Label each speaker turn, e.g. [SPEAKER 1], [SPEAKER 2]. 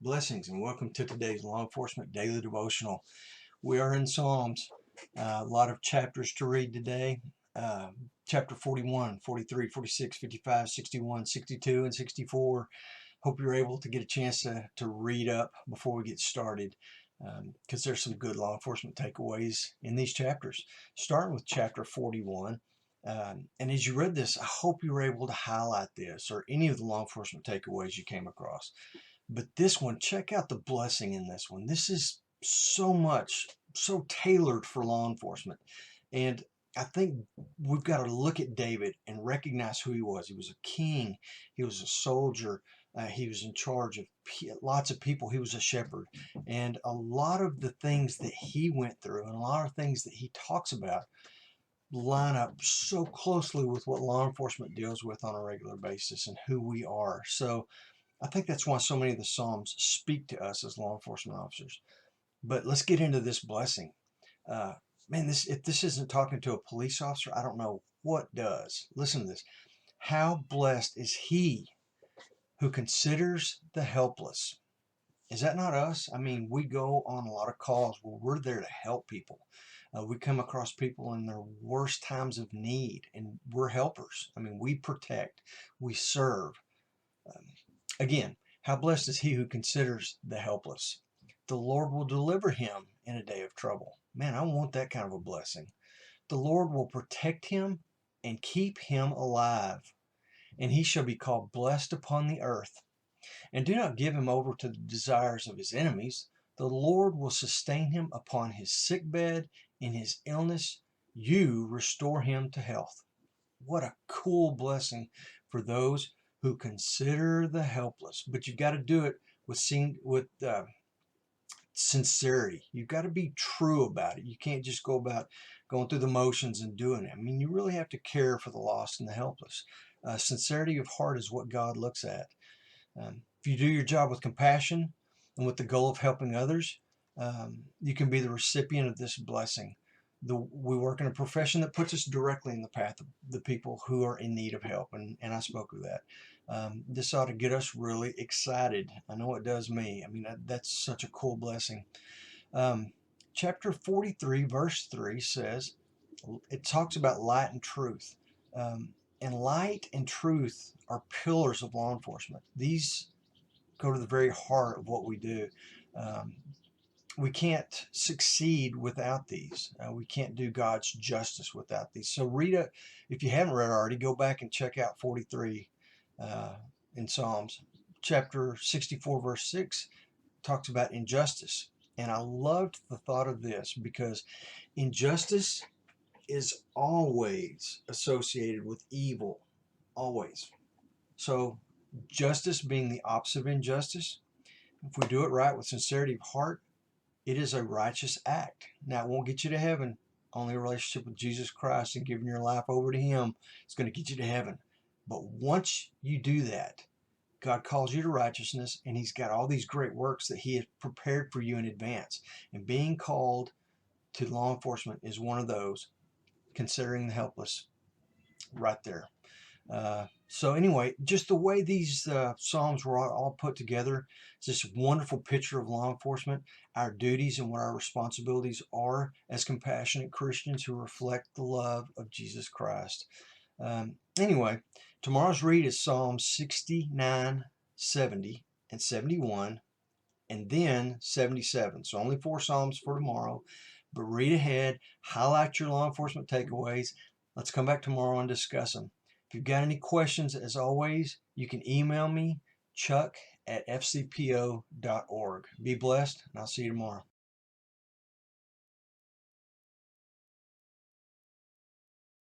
[SPEAKER 1] Blessings and welcome to today's Law Enforcement Daily Devotional. We are in Psalms, a lot of chapters to read today. Chapter 41, 43, 46, 55, 61, 62, and 64. Hope you're able to get a chance to read up before we get started, because there's some good law enforcement takeaways in these chapters. Starting with chapter 41. And as you read this, I hope you were able to highlight this or any of the law enforcement takeaways you came across. But this one, check out the blessing in this one. This is so tailored for law enforcement. And I think we've got to look at David and recognize who he was. He was a king. He was a soldier. He was in charge of lots of people. He was a shepherd. And a lot of the things that he went through and a lot of things that he talks about line up so closely with what law enforcement deals with on a regular basis and who we are. So I think that's why so many of the Psalms speak to us as law enforcement officers. But let's get into this blessing. Man, if this isn't talking to a police officer, I don't know what does. Listen to this. How blessed is he who considers the helpless. Is that not us? I mean, we go on a lot of calls where we're there to help people. We come across people in their worst times of need, and we're helpers. I mean, we protect, we serve. Again, how blessed is he who considers the helpless. The Lord will deliver him in a day of trouble. Man, I want that kind of a blessing. The Lord will protect him and keep him alive, and he shall be called blessed upon the earth. And do not give him over to the desires of his enemies. The Lord will sustain him upon his sick bed. In his illness, you restore him to health. What a cool blessing for those who consider the helpless. But you've got to do it with sincerity. You've got to be true about it. You can't just go about going through the motions and doing it. I mean, you really have to care for the lost and the helpless. Sincerity of heart is what God looks at. If you do your job with compassion and with the goal of helping others, you can be the recipient of this blessing. We work in a profession that puts us directly in the path of the people who are in need of help, and I spoke of that. This ought to get us really excited. I know it does me. I mean, that's such a cool blessing. Chapter 43, verse 3 says, it talks about light and truth. And light and truth are pillars of law enforcement. These go to the very heart of what we do. We can't succeed without these. We can't do God's justice without these. So if you haven't read already, go back and check out 43 in Psalms. Chapter 64, verse 6 talks about injustice. And I loved the thought of this because injustice is always associated with evil. Always. So justice being the opposite of injustice, if we do it right with sincerity of heart, it is a righteous act. Now, it won't get you to heaven. Only a relationship with Jesus Christ and giving your life over to him is going to get you to heaven. But once you do that, God calls you to righteousness, and he's got all these great works that he has prepared for you in advance. And being called to law enforcement is one of those, considering the helpless, right there. So anyway, just the way these Psalms were all put together, it's this wonderful picture of law enforcement, our duties and what our responsibilities are as compassionate Christians who reflect the love of Jesus Christ. Anyway, tomorrow's read is Psalms 69, 70, and 71, and then 77. So only 4 Psalms for tomorrow, but read ahead, highlight your law enforcement takeaways. Let's come back tomorrow and discuss them. If you've got any questions, as always, you can email me, chuck@fcpo.org. Be blessed, and I'll see you tomorrow.